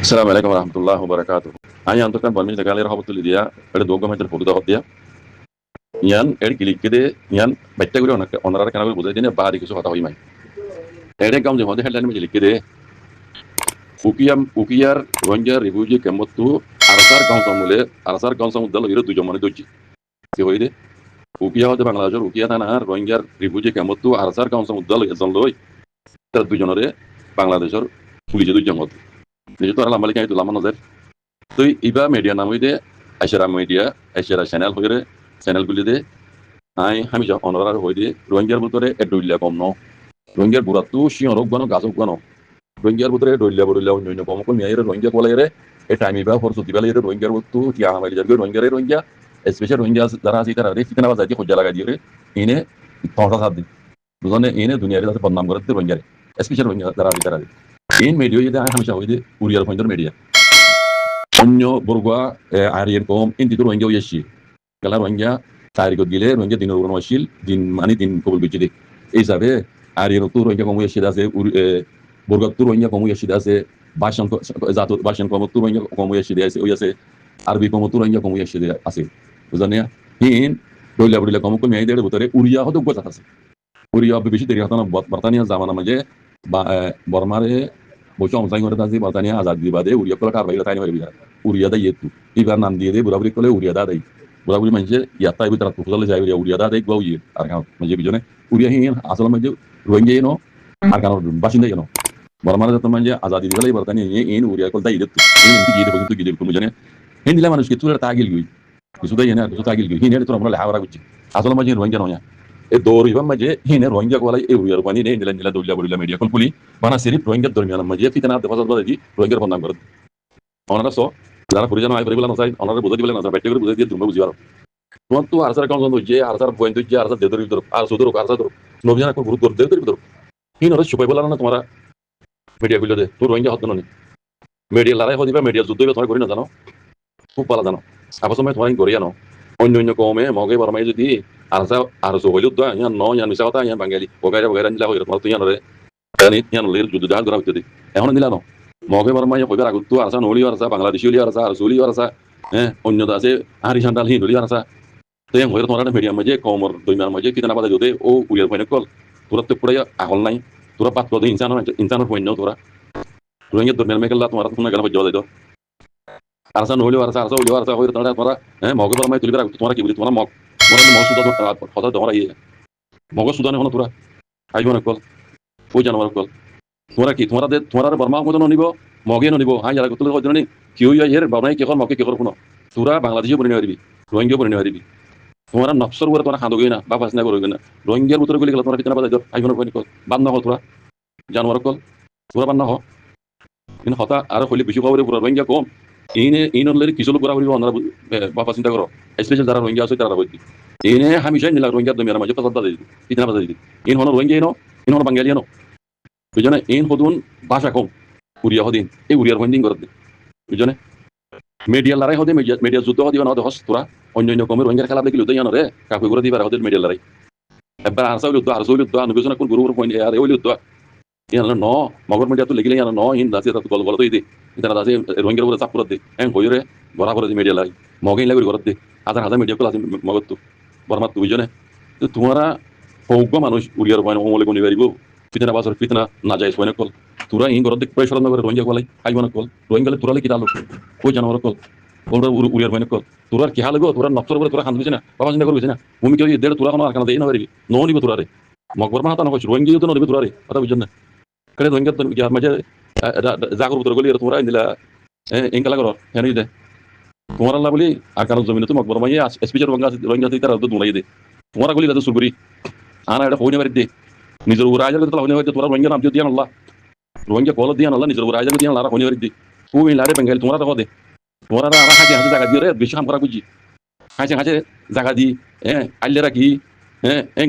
السلام عليكم ورحمة الله وبركاته. أنا أنتو كان برمج دكالي رهبة اللي ada dua meter foto dah dia. Yan klik kede yan baca guru onarar kana guru budaya dia bahari kisu kata hoy mai. Kaum je hode headline में kede ukiyar ronja refugee kemottu arasar kaum samudal viru tujuh mana doji. Ki hoy de ukiya hode Bangladesh ukiya tanah ronja refugee kemottu arasar kaum samudal ezon loy ter tujuh nore Bangladesh পুলিশে দুজন হতো নিজে তো আর লাম্বালি কাহিত লাম্বা নজর তুই ইবা media নাম হইতে আইসারা মিডিয়া আইসারা চ্যানেল হইরে চ্যানেলগুলি দে আমি যা অনরার হই দিয়ে রোহিঙ্গার ভিতরে ডইলা কম ন রোহিঙ্গার বুড়াতো শিয়র গণ গাজক গণ রোহিঙ্গার ভিতরে ডইলা অন্য কম কম মেয়ের রোহিঙ্গা বলাইরে এই টাইম ইবা ফরসু দিবালে রোহিঙ্গার ভিতরে টিয়া আমালি যাবে রোহিঙ্গা স্পেশাল রোহিঙ্গা যারা আছে তারা রে ফিতনা বাজাই দিয়ে খোঁজা লাগাই দিয়ে ইনে তহটা সাথ দি বুঝনে ইনে দুনিয়ারে যাতে বদনাম করে রোহিঙ্গারে স্পেশাল রোহিঙ্গা যারা আছে তারা in media jadi hamisha hoide uriar pointer media onyo borgwa arien kom inti to rohingya yeshi kala rohingya tarikot gile rohingya dinor urno ashil din mani din kobul bichide ei sabe arien to rohingya kom yeshi dase borgwa to rohingya kom yeshi dase bashan zato bashan kom to rohingya kom yeshi dase o yase arbi kom to rohingya kom yeshi ase buzane hin doila budila kom ko mei dere butare uriya hodo gota ase uriya beshi deri hatana bartaniya zamana manje বর্মারে বসে অমসাই করে তাজি বাতানিয়া আজাদ দি বাদে উড়িয়া কলা কার বাইরে তাইনি হইবি উড়িয়া দা ইয়েতু ইবার নাম দিয়ে দে বুড়াবুড়ি কলে উড়িয়া দা দেই বুড়াবুড়ি মানুষে ইয়াতা ইবি তারা কুফলে যাই উড়িয়া দা দেই গও ইয়ে আর কাম মানে বিজনে উড়িয়া হিন আসলে মানে রোহিঙ্গা ইনো আর কাম বাসিন্দা ইনো বর্মারে যত মানে আজাদি দিলে বাতানিয়া ইন উড়িয়া কল তাই ইয়েতু ইন গিয়ে দেব কিন্তু গিয়ে দেব বুঝনে হিন দিলা মানুষ কি তুলে তাগিল গই কিছু তাই না কিছু তাগিল গই হিন এর তোরা আমরা হাওরা গুচ্ছি আসলে মানে রোহিঙ্গা নয়া e dor iba maje hine rohingya ko walai e uyar pani ne nila dolla bodilla media kon puli bana sirif rohingya dormiana maje fitana de fasal badi rohingya bondam kor onara so jara purijano ay peribula no sai onara bododi bela na bette guru bododi দিয়ে তুমি বুঝিবার তোমার তো Archer count হচ্ছে যে Archer point হচ্ছে Archer দেদর ভিতর আর সুদর Archer ধর নবজানা কোন গুরুত্ব দেদর ভিতর হিনরে সুপাই বলা না তোমারা মিডিয়া গুলো দে তো রোহিঙ্গা হতো না মিডিয়া লড়াই হদিবা মিডিয়া যুদ্ধ হবে তোমার করি না জানো খুব পালা জানো আবার সময় তোমার করিয়া না অন্য কমে মগে বরমাই যদি arsa holiut da yan no yan misawata yan bangali bogara nila hoyro martu yan re tani yan lir judu dal dora bitedi ehon nila no moge barma ya bogara guttu arsa noli arsa bangladeshi oli arsa arsuli arsa onyo da ase ari sandal hin oli arsa te yan hoyro tomara media maje komor doiman maje kitana bada jode o uyar poine kol turat te puraya ahol nai tura pat ko insano poine no tura turanya dormel mekalla tomara tuna gana bajjo daido arsa noli arsa oli arsa hoyro tomara moge barma tulibara tomara ki buri tomara mog Orang mau sudah kota orang iya, mau sudah nih orang tura, ayo mana kol, pujan orang kol, tura de Burma mau tuh nibo, mau gini nibo, hanya lagu tuh kau nih, kiu ya hier, bawa nih kekor mau kekor puno, tura Bangladesh punya hari bi, Rohingya punya hari bi, tura nafsur tura tura handu gina, bapak sini guru gina, Rohingya putra guli kalau tura kita napa ayo mana kol, band kol tura, jangan orang kol, tura band kol, ini kota arah kuli bisu kau pura Rohingya kom, ini orang kisah lu pura pura orang bapak sini guru, especially darah Rohingya asal darah boti. ini hamisha nila rohingya do mera majo fasal bada kitna bada di in hono rohingya in hono bangali no bujone in hodun basha kom uriya hodin e uriya hodin gorode bujone media larai hode media juddo hodi na hode hostura onyo kom rohingya khala dekilo do yanore ka ko gorodi bara hode media larai ebba arsawlu do anu gusona kun guru point are oli do yana no magor media to legile yana no in dase ta gol gol to ide itana dase rohingya gora sapura de en hoyore gora gora di media larai mogin lagori gorode hazar media ko lasi magotu Varma তুই জনে তোমারা হোক মানুষ উড়িয়ার পয়না ওমলে কোনি বাড়িব ফিতনা বাসর ফিতনা না যায় পয়না কল তোরা ইন গরদ প্রায় সরন করে রোহিঙ্গা কলাই আইব না কল রোহিঙ্গালে তোরালে কি দালো কই জানোর কল ওরা উড়িয়ার পয়না কল তোরার কি হাল গো তোরা নফসর করে তোরা খান দিছ না বাবা চিন্তা করবিছ না ভূমি কেউ দেড় তোরা কোনো আর কানা দেই না পারবি নো নিব তোরারে মকবর মাতা না কইছ রোহিঙ্গা তো নিব তোরারে কথা বুঝছ না করে রোহিঙ্গা তো ইয়ার মাঝে জাগর তোরা গলি তোরা ইন্দিলা এঙ্কালা করো হেন দে তোমার আল্লাহ বলি আর কারণ জমিনে তো মকবর মাইয়া স্পিচার রোহিঙ্গা তারা তো দুলাই দে তোমার গলি দাদু সুগুরি আনা এটা হইনে বাড়ি দে নিজের উড়াই যাবে তোলা হইনে বাড়ি তোরা রোহিঙ্গা নাম দিয়ান আল্লাহ রোহিঙ্গা কল দিয়ান আল্লাহ নিজের উড়াই যাবে দিয়ান আল্লাহ হইনে বাড়ি দে তুই লারে বেঙ্গাল তোমরা তো দে তোমরা আর হাঁচে হাঁচে জায়গা দিয়ে রে বেশি কাম করা বুঝি হাঁচে হাঁচে জায়গা দি আইলে রাখি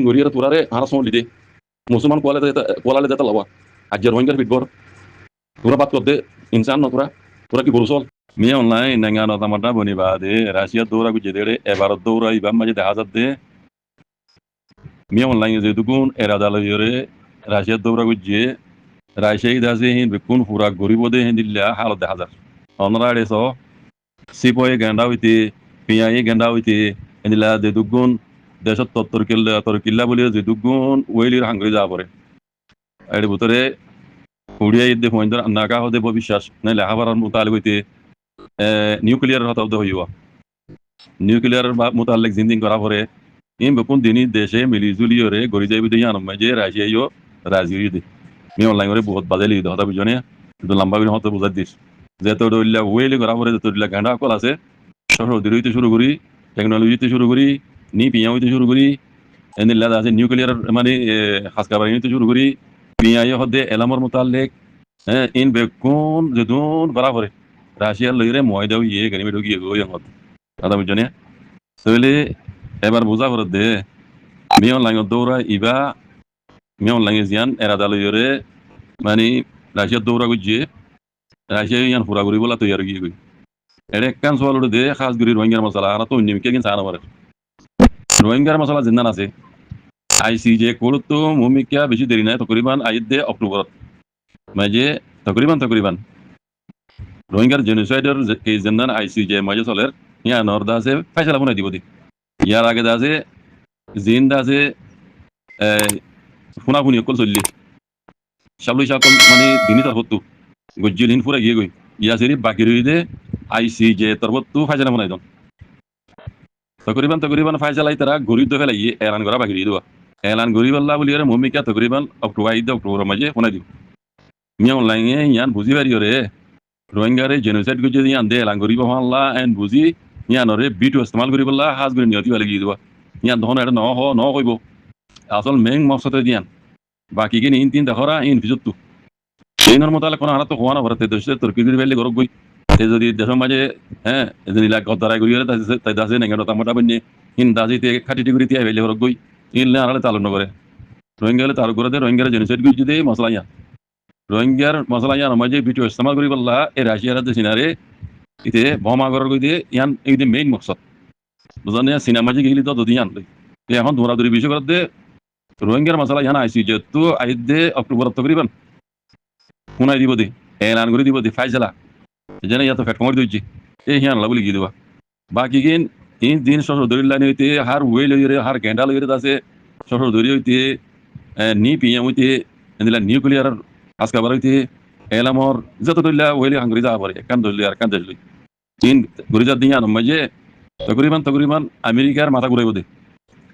ঘুরিয়ে তোরারে হারা সময় দে মুসলমান কোয়ালে দেতা লবা আজ রোহিঙ্গার পিটবর তোরা বাদ কর দে ইনসান ন তোরা কি বলছ Mia online dengan otomatis boni bade Rusia dora ku jedere ebarat dora ibam maje dehazat de Mia online je dugun era dalo yore Rusia dora ku je Rusia idaze hin bekun pura goribo de hin dilla halat dehazat অনরা এসো সিপয়ে গেন্দা হইতে পিয়াই গেন্দা হইতে এনিলা যে দুগুণ দেশত তত্তর কিল্লা বলি যে দুগুণ ওয়েলির Hungary যা পড়ে এর ভিতরে উড়িয়া ইদ্দে পয়েন্টার নাগা হতে বিশ্বাস না লেখাপড়ার মোতালেক হইতে নিউক্লিয়ার হতা হতে হইবা নিউক্লিয়ার মোতালেক জিন্দিং করা পরে ইন বেকুন দিনই দেশে মিলি জুলিয়রে গড়ি যাইবি দিয়ে আনম যে রাশিয়াইও রাজি দি মি অনলাইন করে বহুত বাজালি হতা বুঝনে কিন্তু লম্বা বিন হতে বুঝার দিস যে তোর দইলা ওয়েলি করা পরে তোর দইলা গান্ডা কল আছে সব হইতে শুরু করি টেকনোলজিতে শুরু করি নি পিয়া হইতে শুরু করি এনিলা আছে নিউক্লিয়ার মানে হাসকাবারি হইতে শুরু করি পিয়াই হদে এলামর মোতালেক ইন বেকুন যেদুন বরাবরে রাশিয়ার লইরে ময়দাও ইয়ে গনিমি ঢুকিয়ে গই হত কথা বুঝনে তাহলে এবার বোঝা করে দে মিয়ন লাইন দৌড়া ইবা মিয়ন লাইন জিয়ান এরাদা লইরে মানে রাশিয়ার দৌড়া গুজিয়ে রাশিয়া ইয়ান ফুরা করি বলা তৈরি গিয়ে গই এর কান সওয়াল দে খাস গুরি রোহিঙ্গার মশলা আর তো নিমকে কিন সানা মারে রোহিঙ্গার মশলা জিন্দান আছে আইসিজে কোড তো মুমিকা বেশি দেরি নাই তকরিবান আইদে অক্টোবর মাঝে তকরিবান রোহিঙ্গার জেনোসাইডের এই জিন্দান আইসিজে মাঝে চলের ইয়া নর্দা আছে ফাইসালা বনাই দিব দি ইয়ার আগে আছে জিন্দা আছে ফুনাফুনি অকল চললি সাবলুই সকল মানে দিনই তরফত্তু গজ্জিল হিন ফুরা গিয়ে গই ইয়া সেরি বাকি রই দে আইসিজে তরফত্তু ফাইসালা বনাই দন তকরিবান ফাইসালাই তারা গরিব দে ফেলাই এলান করা বাকি রই দেওয়া এলান গরিব আল্লাহ বলি মমিকা তকরিবান অক্টোবর মাঝে ফোনাই দিব মিয়া অনলাইনে ইয়ান বুঝি পারি রে রোহিঙ্গারে জেনোসাইড গুজে ইয়ান দে এলান গরিব আল্লাহ এন বুঝি ইয়ানরে বিটু ইস্তেমাল করি বললা হাজ করে নিয়তি ভালে গিয়ে দেওয়া ইয়ান ধন এটা ন কইব আসল মেইন মকসদে দিয়ান বাকি কিনি ইন তিন দেখরা ইন ফিজতু এইনৰ মোতালে কোনো হারাতো হওয়া না ভরতে দেশে তুর্কি গরি বেলে গরক গই যদি দেশের মাঝে এজনি লাগ গদারাই গরি তাই দাসে নেঙ্গা তামাটা বন্যে ইন দাজিতে খাটিটি গরি তিয়া বেলে গরক গই ইন লে আড়ালে তালন করে রোহিঙ্গালে তার করে দে রোহিঙ্গার জেনোসাইড গুজি দে মশলা ইয়া রোহিঙ্গার মশলা ইয়া মাঝে বিটু ইস্তেমাল করি বললা এ রাশিয়ার সিনারে ইতে বোমা গরর গই দে ইয়ান এই দে মেইন মকসদ বুঝানে সিনেমা যে গেলি তো দুদিয়ান এখন দৌড়াদৌড়ি বিষয় করে দে রোহিঙ্গার মশলা ইয়ান আইসি যেহেতু আইদে অক্টোবর তকরিবান শুনাই দিব দে এলান করে দিব দে ফাইজলা যেন ইয়াত ফেট কমাই দিচ্ছি এই হিয়ান বলি গিয়ে দেবা বাকি কিন ইন দিন শ্বশুর দরিল লাইন হইতে হার ওয়ে লইরে হার গেন্ডা লইরে আছে শ্বশুর দরি হইতে নি পিএম হইতে এদিলা নিউক্লিয়ার আজকাবার হইতে এলামর যত দরিলা ওয়েলি হাঙ্গরি যা পারে কান দরিলি আর কান দরিলি তিন গরিজার দিন আনম মাঝে তকরিবান আমেরিকার মাথা ঘুরাইব দে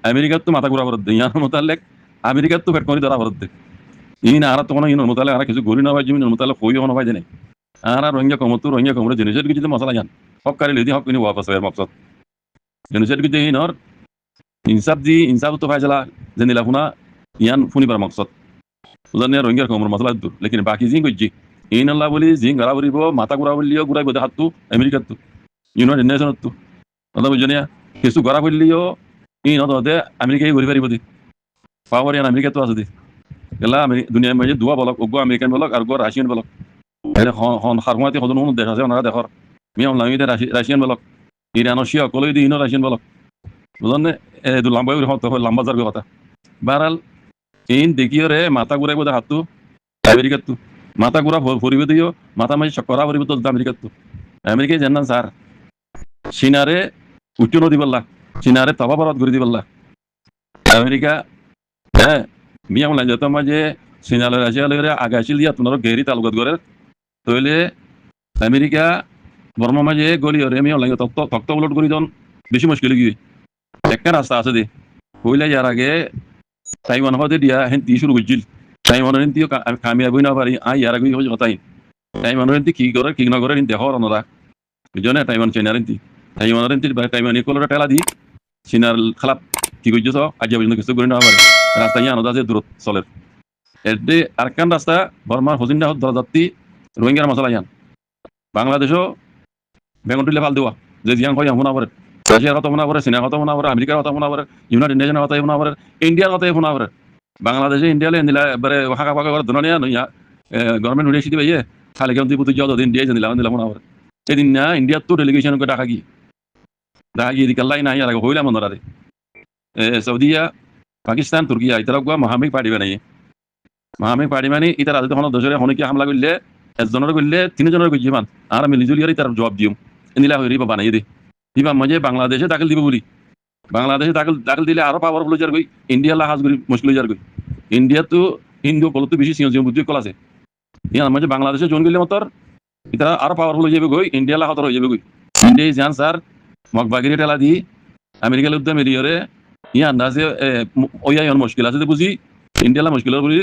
আমেরিকার তো মাথা ঘুরা বরদ দে ইয়ার মোতালেক আমেরিকার তো ফেট করি ধরা বরদ দে ইন আর তো কোনো ইন মোতালে আর কিছু গরি না ভাই জমিন মোতালে কই হন ভাই জানে আর রোহিঙ্গা কমরে জেনোসাইড কিছু মশলা জান হক কারি লইদি হক কিনি ওয়াপাস এর মকসদ জেনোসাইড কিছু ইনর ইনসাফ তো ফাইজলা জেনিলা ফুনা ইয়ান ফুনিবার মকসদ উদানে রোহিঙ্গার কমর মশলা দূর লেকিন বাকি জিং গজ্জি ইন আল্লাহ বলি জিং গড়া বলিব মাথা ঘুরা বলিও ঘুরাইব দে হাতু আমেরিকার তো ইউনাইটেড নেশনত তো কথা বুঝনিয়া কিছু গড়া বলিও ইন হতে আমেরিকাই ঘুরি পারিব দি পাওয়ার ইয়ান আমেরিকা তো আছে দি গেলা দুনিয়ার মাঝে দুয়া বলক ওগো আমেরিকান বলক আর গো রাশিয়ান বলক এনে হন খারমাতি হদন হন দেশ আছে ওনারা দেখর মি অনলাইন রাশিয়ান বলক ইরানো শিয়া কলই দি ইনো রাশিয়ান বলক বুঝলেন দু লম্বা হতে লম্বা যার কথা বারাল ইন দেখিও রে মাথা ঘুরাইব দে হাতু আমেরিকার তো মাথা ঘুরা ভরিব দিও মাথা মাঝে চকরা ভরিব তো আমেরিকার তো আমেরিকায় জানান স্যার চীনারে উচ্চ নদী বললা চীনারে তবা ভারত ঘুরি দিবল্লা আমেরিকা মিয়া অনলাইন যত মাঝে চীনালে রাশিয়ালে আগাইছিল দিয়া তোমার গেরি তালুকত করে তইলে আমেরিকা বর্মা মাঝে গলি রে মিয়া অনলাইন তক্ত উলট করি দন বেশি মুশকিল কি একটা রাস্তা আছে দে কইলা ইয়ার আগে তাইওয়ান হতে দিয়া হেন তি শুরু করছিল তাইওয়ান হেন তিও কামিয়াব হই না পারি ইয়ার আগে হই কথাই তাইওয়ান হেন কি করে কি না করে দেখর অনরা বুঝনে তাইওয়ান চীনার হেন তাইওয়ান হেন তাইওয়ান ইকোলরা টেলা দি চীনার খালাপ কি কইছস আজ পর্যন্ত কিছু করে না পারে রাস্তা ইয়ান আছে দূরত চলে এতে আরকান রাস্তা বর্মার হজিন্দা ধরা যাত্রী রোহিঙ্গার মশলা ইয়ান বাংলাদেশও বেঙ্গটুলে ফাল দেওয়া যে জিয়াং কয় শোনা পড়ে রাশিয়ার কথা শোনা পড়ে চীনার কথা শোনা পড়ে আমেরিকার কথা শোনা পড়ে ইউনাইটেড নেশনের কথা শোনা পড়ে ইন্ডিয়ার কথাই শোনা পড়ে বাংলাদেশে ইন্ডিয়ালে নিলা এবারে ফাঁকা ফাঁকা করে ধরনিয়া নইয়া গভর্নমেন্ট উড়িয়ে দিবে ইয়ে খালি কেমন পুতুল যাও দিন দিয়ে নিলাম নিলাম শোনা পড়ে এদিন না ইন্ডিয়ার তো ডেলিগেশন করে ডাকা গিয়ে দিকাল্লাই নাই আর হইলাম অন্যরারে সৌদিয়া পাকিস্তান তুর্কিয়া ইতারা মহামিক পাড়িবে নাই মহামিক পাড়ি মানে ইতারা যদি কোনো দোষরে হনিকে হামলা করলে একজনের করলে তিনজনের করছি মান আর মিলিজুলি আর তার জবাব দিম নিলা হইরি বা বানাই দে কিবা মজে বাংলাদেশে দাখিল দিব বলি বাংলাদেশে দাখিল দিলে আরো পাওয়ার বলে যার গই ইন্ডিয়া লাহাজ করি মুশকিল যার গই ইন্ডিয়া তো হিন্দু কলতো বেশি সিং সিং বুদ্ধি কল আছে ইয়ার মাঝে বাংলাদেশে জন গেলে মতর এটা আরো পাওয়ারফুল হয়ে যাবে গই ইন্ডিয়া লাহাতর হয়ে যাবে গই ইন্ডিয়া জান স্যার মগবাগিরি টেলা দি আমেরিকার উদ্যম এরিয়রে ইয়া আন্দাজে ওয়া ইয়ন মুশকিল আছে বুঝি ইন্ডিয়া লা মুশকিল বুঝি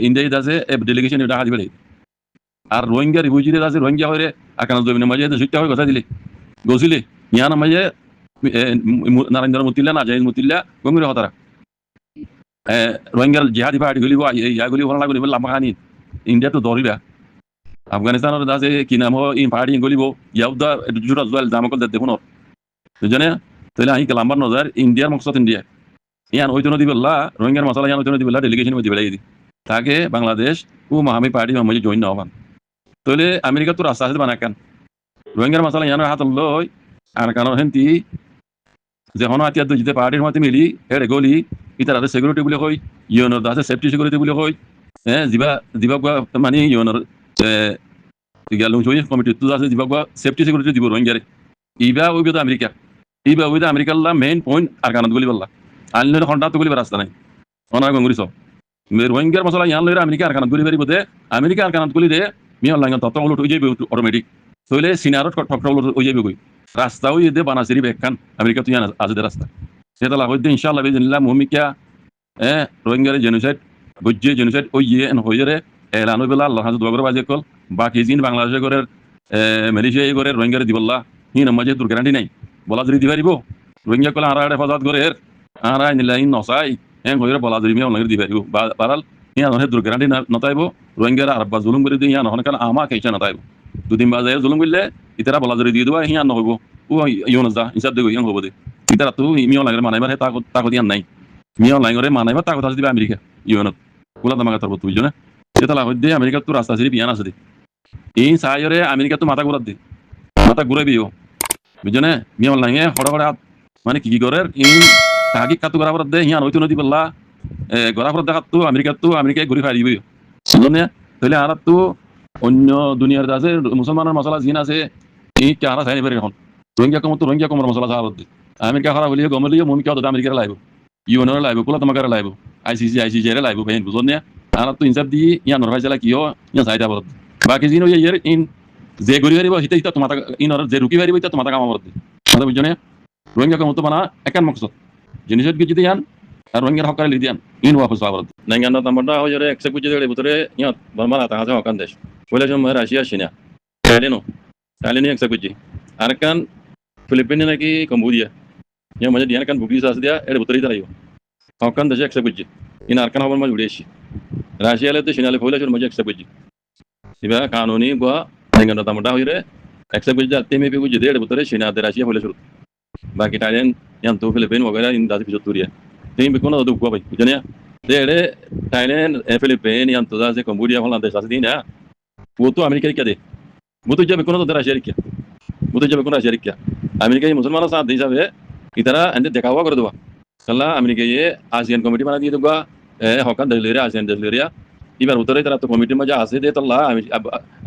ইন্ডিয়া দাসে ডেলিগেশন এটা হাজি বেড়ে আর রোহিঙ্গা রিফিউজিদের আছে রোহিঙ্গা হয়ে আকান জমিনের মাঝে সুইটা হয়ে কথা দিলে গছিলে ইয়ার মাঝে নারেন্দ্র মতিল্লা না জাহিদ মতিল্লা গঙ্গুরে হতারা রোহিঙ্গার জিহাদি পার্টি গুলিব ইয়াগুলি ভালো লাগবে লাম্বা খানি ইন্ডিয়া তো দরিরা আফগানিস্তানের দাসে কি নাম ইন পার্টি গলিব ইয়াউদা জুরা জুয়াল দামকল দেখুন বুঝনে তাহলে আহি লাম্বার নজর ইন্ডিয়ার মকসদ ইন্ডিয়া ইয়ান ওইতনো দিবেল্লা রোহিঙ্গার মশলা ইয়ান ওইতনো দিবেল্লা ডেলিগেশন মধ্যে বেলাই দি তাকে বাংলাদেশ ও মাহামি পার্টি মধ্যে জয়েন না হবান তাহলে আমেরিকা তো রাস্তা আছে বানাকান রোহিঙ্গার মশলা ইয়ানোর হাত লই আর কারণ হেন্তি যখন আতিয়া দুইতে পার্টির মধ্যে মিলি হেড়ে গলি ইতার আছে সিকিউরিটি বলে কই ইউনোর আছে সেফটি সিকিউরিটি বলে কই হ্যাঁ দিবা মানে ইউনোর গেল কমিটি তো আছে দিবা সেফটি সিকিউরিটি দিব রোহিঙ্গারে ইবা ওই তো আমেরিকা ইবা ওই আমেরিকার মেইন পয়েন্ট আর কারণ গুলি বললা আনলে ঘন্টা তো গুলি রাস্তা নাই অনার গঙ্গুরি সব রোহিঙ্গার মশলা ইয়ান লইরা আমেরিকা আর কারণ গুলি বেরি বোধে আমেরিকা আর কারণ গুলি দে মিয়া লাঙ্গা তত উলট হয়ে যাবে অটোমেটিক তাহলে সিনারত ঠকঠক উলট হয়ে যাবে কই রাস্তাও ইদে বানাসিরি বেকান আমেরিকা তুই আজদের রাস্তা সেটা লাভ হইতে ইনশাআল্লাহ বিদিনিল্লাহ মুমিকা রোহিঙ্গারে জেনোসাইড বুঝে জেনোসাইড ওই এন হইরে এলান বেলা আল্লাহ হাজ দোয়া করে বাজে কল বাকি জিন বাংলাদেশে করে মালয়েশিয়া করে রোহিঙ্গারে দিবল্লাহ হিন মাঝে তোর গ্যারান্টি নাই বলা যদি দিবারিব রোহিঙ্গা কলে আড়া হেফাজত করে আড়াই নিলা ইন নসাই হইরে বলা যদি মিয়া অনেক দিবারিব বারাল ইয়া নহে তোর গ্যারান্টি নতাইব রোহিঙ্গারা আরবা জুলুম করে দিয়ে ইয়া নহনে কারণ আমা কেইছা নতাইব দুদিন বাজে জুলুম করলে ইতারা বলা যদি দিয়ে দেবা হিয়া নহব ও ইউনস দা হিসাব দেবো ইয়াং হবো দে ইতারা তো মিয়া লাগে মানাইবার হে তাকত ইয়ান নাই মিয়া লাগে মানাইবার তাকত আছে দিবা আমেরিকা ইউনত কুলা দামাগা তার বুঝছো না সেটা লাভ দিয়ে আমেরিকা তো রাস্তা সিরি বিয়ান আছে দে এই সাইরে আমেরিকা তো মাথা ঘুরাত দে মাথা ঘুরে বিও বুঝছো না মিয়া লাগে হড় হড় মানে কি করে ইন তাহাকি কাতু করা দে হিয়ান হইতো নদী বললা গড়া ফরত দেখাত তো আমেরিকায় ঘুরে ফাই দিবি বুঝলো না তাহলে আর তো অন্য দুনিয়ার আছে মুসলমানের মশলা জিন আছে এই কারা চাই পারে এখন রোহিঙ্গা কমর মশলা চাওয়া বলতে আমেরিকা খারাপ হলে গমলিও মমি কেউ আমেরিকার লাইব ইউএনর লাইব কোলা তোমাকে লাইব আইসিসি এর লাইব ভাই বুঝল না আর তো ইনসাফ দিয়ে ইয়া নরভাই চালা কি ইয়া চাইটা বলতে বাকি জিন ইয়ার ইন যে ঘুরি হারিব হিতা হিতা তোমার ইনর যে রুকি হারিব হিতা তোমার কাম বলতে কথা বুঝছো না রোহিঙ্গা কমতো বানা একান মকসদ জিনিসের কি যদি ইয়ান আর রোহিঙ্গার হকারে লিদি ইয়ান ইন ওয়াপস পাওয়া বলতে নাইগান নাম্বারটা হয় রে একসে কুচি দেড় ভিতরে ইয়া বর্মা রাতা আছে হকান দেশ বলে সময় রাশিয়া সিনা Thailand yang saya Arkan Filipina lagi Cambodia. Yang macam dia kan bukti sas dia ada betul itu lah yo. Arkan dah saya kuji. Ini arkan awal macam Malaysia. Rusia le tu China le boleh cuma macam saya kuji. Tiba kanuni gua dengan data muda hire. Saya kuji jatuh me kuji dia ada betul China ada Rusia boleh suruh. Bagi Thailand yang tu Filipina wagera ini dah bisa turia. Tapi berkona tu gua baik. Jadi dia ada Thailand, Filipina yang tu dah se Cambodia kalau ada sas ini ya. Wo tu Amerika क्या दे वो तो जब कोना तो तेरा share किया वो तो जब कोना शेयर किया अमेरिका ये मुसलमानों साथ देश है इतना अंदर देखा हुआ कर दो कल्ला अमेरिका ये आसियान कमेटी बना दी तो का हॉकन दे ले रहा आसियान दे ले रहा इबार उतरे तरह तो कमेटी में जा आसे दे तल्ला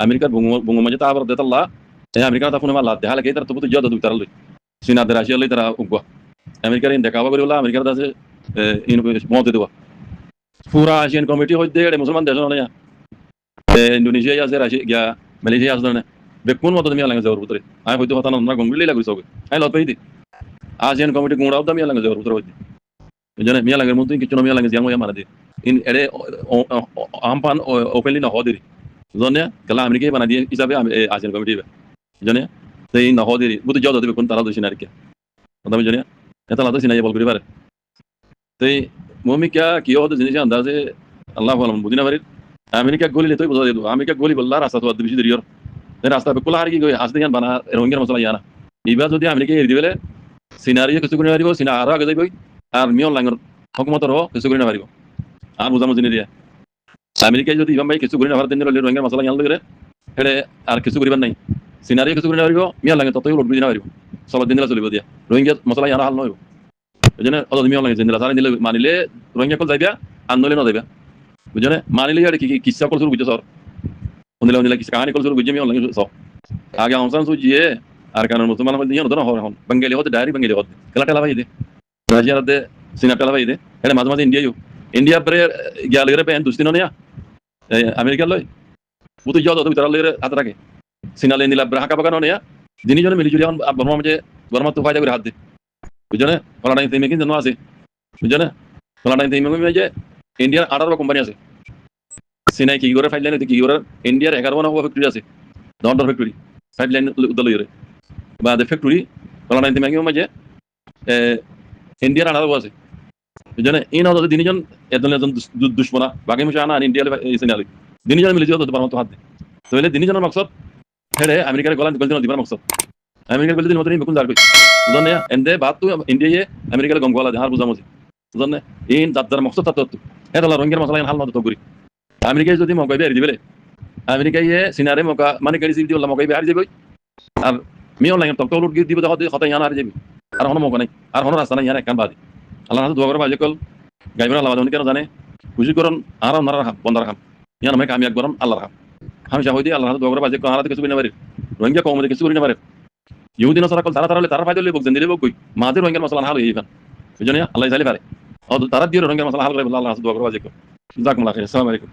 अमेरिका बुंगो में जाता आबर दे तल्ला अमेरिका ता फोन में लाते हाल के तरह तो जो दो तरह ले सीना दे राशिया ले तरह उगवा अमेरिका इन देखा हुआ कर बोला अमेरिका दा से इनको मौत दे दो पूरा आसियान कमेटी हो दे मुसलमान देशों ने इंडोनेशिया या से राशिया Malaysia asal bekun waktu demi alang jauh putri. Ayah itu kata nona gonggli lagu soge. Ayah lot pahiti. ASEAN committee guna udah demi alang jauh putri wajib. Jadi mi alang mungkin kita mi alang siang mana deh. In ada ampan openly na hodiri. Zonya kalau Amerika mana dia isabe ASEAN committee. Jadi saya na hodiri. Butuh jauh tapi bekun taruh di sini arikya. Mana jadi? Itu lah tu sini aja bol kiri bar. Tapi mumi kya kiyo tu jenisnya anda se Allah alam budina barit. America गोली लेते ही बता दे दो America गोली बल्ला रास्ता तो अद्भुत दिरियर ने रास्ता पे कुल हार की गई आस्ते यान बना रोहिंग्या मसला याना इबाद होती अमेरिका ये दिवेले सिनारियो किसी को नहीं मारिबो सिना आरा गदई गई আর মিয়ন লাঙ্গর হুকুমত রো কিছু করে না পারিব আর বুঝামো জিনি দিয়া আমেরিকা যদি ইমাম ভাই কিছু করে না ভারত দিনের রোহিঙ্গা মসলা ইয়ান লইরে হেডে আর কিছু করিবার নাই সিনারিও কিছু করে না পারিব মিয়ন লাঙ্গে ততই লোড বুঝিনা পারিব সব দিনলা চলিব দিয়া রোহিঙ্গা মসলা ইয়ান হাল নইব এজন্য অত মিয়ন লাঙ্গে জিনিলা সারা দিলে মানিলে রোহিঙ্গা কল যাইবা আন্দোলন যাইবা বুঝনে মানিলে আর কি কিচ্ছা করছুর বুঝছ sir Undila kis kaani kol sur gujemi on langi so. Aga onsan su jiye arkanan musulman ma diyan dona hon. Bengali hot dari bengali hot. Kala tala bayide. Raja de sina tala bayide. Ele mazma India yo. India pre gyalere pe dustino ne ya. Amerika loy. Butu jodo to bitara lere atrake. Sina le nila brahaka bagano ne ya. Dini jone mili juri on barma je barma tu fayda করে হাত দে বুঝছনে ফলাটা ইনতে কিন জানো আছে বুঝছনে ফলাটা ইনতে মে যে ইন্ডিয়ার 18 company আছে Sinai কি করে ফাইল লাইন কি করে ইন্ডিয়ার 11 না ফ্যাক্টরি আছে ডন্ডর ফ্যাক্টরি ফাইল লাইন উদলইরে বা দে ফ্যাক্টরি ফলাটা ইনতে মে যে ইন্ডিয়ার 18 আছে বুঝছনে ইন হতো দিনজন এদজন দুশমনা বাকি মুশা না ইন্ডিয়ার সিনালি দিনজন মিলে যে তো বারমা তো হাত দে তো এলে দিনজনের মকসদ হেরে আমেরিকার গলান গলদিন দিবার মকসদ আমেরিকার গলদিন মতনি বেকুন দাঁড় কই বুঝছনে এন্ডে বাত তো ইন্ডিয়ায় আমেরিকার গমগলা হার বুঝামছি বুঝছনে ইন দাদার মকসদ তা তো এটা রঙের মশলা হাল না তো করি আমেরিকায় যদি মকাই বের দিবেলে আমেরিকায় সিনারে মকা মানে গাড়ি সিল দিওলা মকাই বের যাবে আর মি অনলাইন তো লোড দিব দাও হতে ইয়ানা আর যাবে আর হন মকা নাই আর হন রাস্তা নাই ইয়ানা কাম বাদি আল্লাহ হাতে দোয়া করে বাজে কল গাইবরা আল্লাহ কেন জানে খুশি করন আর নারা রাখা বন্ধ রাখা ইয়ানা মে কামিয়াব করন আল্লাহ রাখা আমি চাহই আল্লাহ হাতে দোয়া করে বাজে কল হাতে কিছু না পারে রোহিঙ্গা কমে কিছু করি না পারে ইহুদি নসারা কল তারা তারা ফায়দা লই বকছেন দিলে বকই মাদের রোহিঙ্গা মশলা হাল হই ইবান বুঝছনে আল্লাহ জালি পারে ও তারা দিয়ে রোহিঙ্গা মশলা হাল করে আল্লাহ হাতে দোয়া করে বাজে কল জাযাকুমুল্লাহ খাইর আসসালামু আলাইকুম